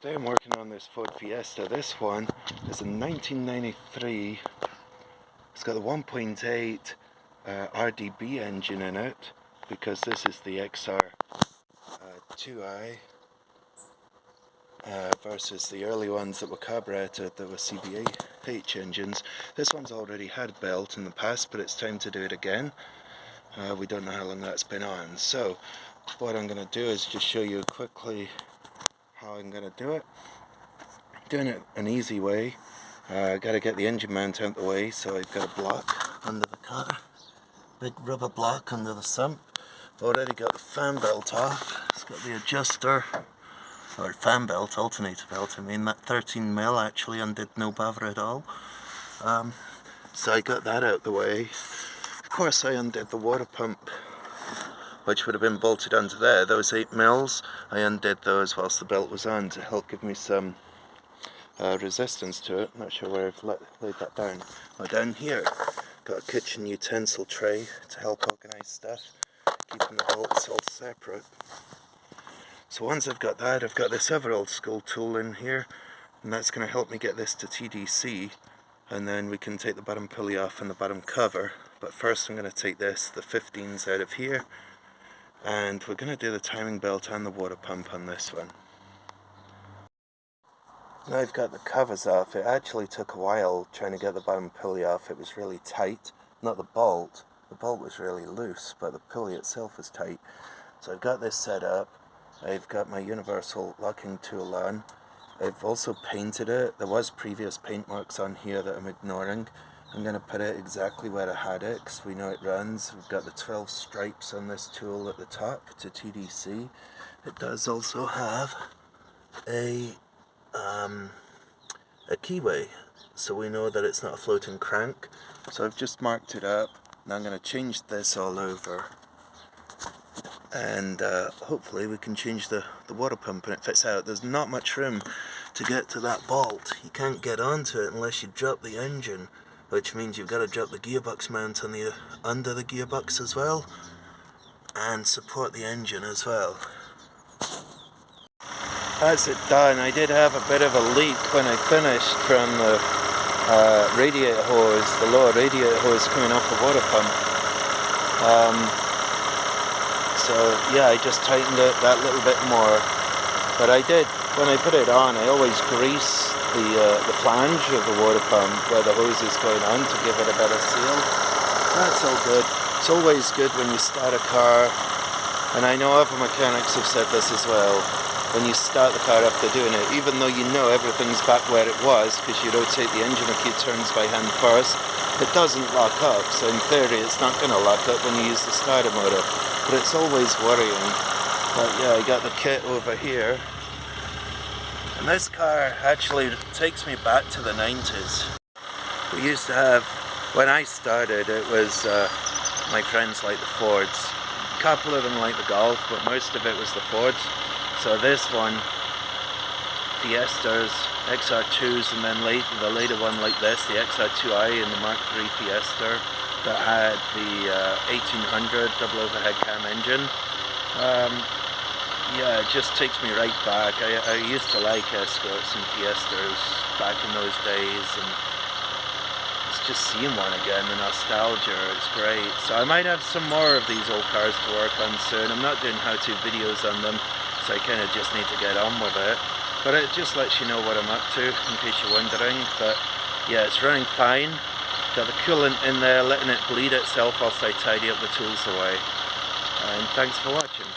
Today I'm working on this Ford Fiesta. This one is a 1993. It's got the 1.8 RDB engine in it, because this is the XR2i versus the early ones that were carbureted, that were CBH engines. This one's already had a belt in the past, but it's time to do it again. We don't know how long that's been on. So what I'm going to do is just show you quickly how I'm going to do it. Doing it an easy way. Got to get the engine mount out the way, so I've got a block under the car, big rubber block under the sump. I've already got the fan belt off. It's got the adjuster, or fan belt, alternator belt, I mean, that 13mm actually undid no bother at all. So I got that out the way. Of course I undid the water pump, which would have been bolted onto there. Those 8mm, I undid those whilst the belt was on to help give me some resistance to it. Not sure where I've laid that down. Oh, down here, got a kitchen utensil tray to help organise stuff, keeping the bolts all separate. So once I've got that, I've got this other old school tool in here, and that's going to help me get this to TDC, and then we can take the bottom pulley off and the bottom cover. But first I'm going to take the 15s out of here, and we're going to do the timing belt and the water pump on this one. Now I've got the covers off. It actually took a while trying to get the bottom pulley off. It was really tight. Not the bolt. The bolt was really loose, but the pulley itself was tight. So I've got this set up. I've got my universal locking tool on. I've also painted it. There was previous paint marks on here that I'm ignoring. I'm going to put it exactly where I had it, because we know it runs. We've got the 12 stripes on this tool at the top to TDC. It does also have a keyway, so we know that it's not a floating crank. So I've just marked it up. Now I'm going to change this all over, and hopefully we can change the water pump and it fits out. There's not much room to get to that bolt. You can't get onto it unless you drop the engine, which means you've got to drop the gearbox mount on the under the gearbox as well, and support the engine as well. That's it done. I did have a bit of a leak when I finished from the radiator hose, the lower radiator hose coming off the water pump. So yeah, I just tightened it that little bit more. But I did, when I put it on, I always grease the flange of the water pump where the hose is going on to give it a better seal. That's all good. It's always good when you start a car, and I know other mechanics have said this as well. When you start the car after doing it, even though you know everything's back where it was, because you rotate the engine a few turns by hand first, it doesn't lock up. So in theory it's not going to lock up when you use the starter motor, but it's always worrying. But yeah, I got the kit over here, and this car actually takes me back to the 90's. We used to have, when I started, it was my friends like the Fords. A couple of them like the Golf, but most of it was the Fords. So this one, Fiestas, XR2s, and then the later one like this, the XR2i and the Mark III Fiesta that had the 1800 double overhead cam engine. Yeah, it just takes me right back. I used to like Escorts and Fiestas back in those days, and it's just seeing one again, the nostalgia, it's great. So I might have some more of these old cars to work on soon. I'm not doing how-to videos on them, so I kind of just need to get on with it. But it just lets you know what I'm up to, in case you're wondering. But yeah, it's running fine. Got the coolant in there, letting it bleed itself whilst I tidy up the tools away. And thanks for watching.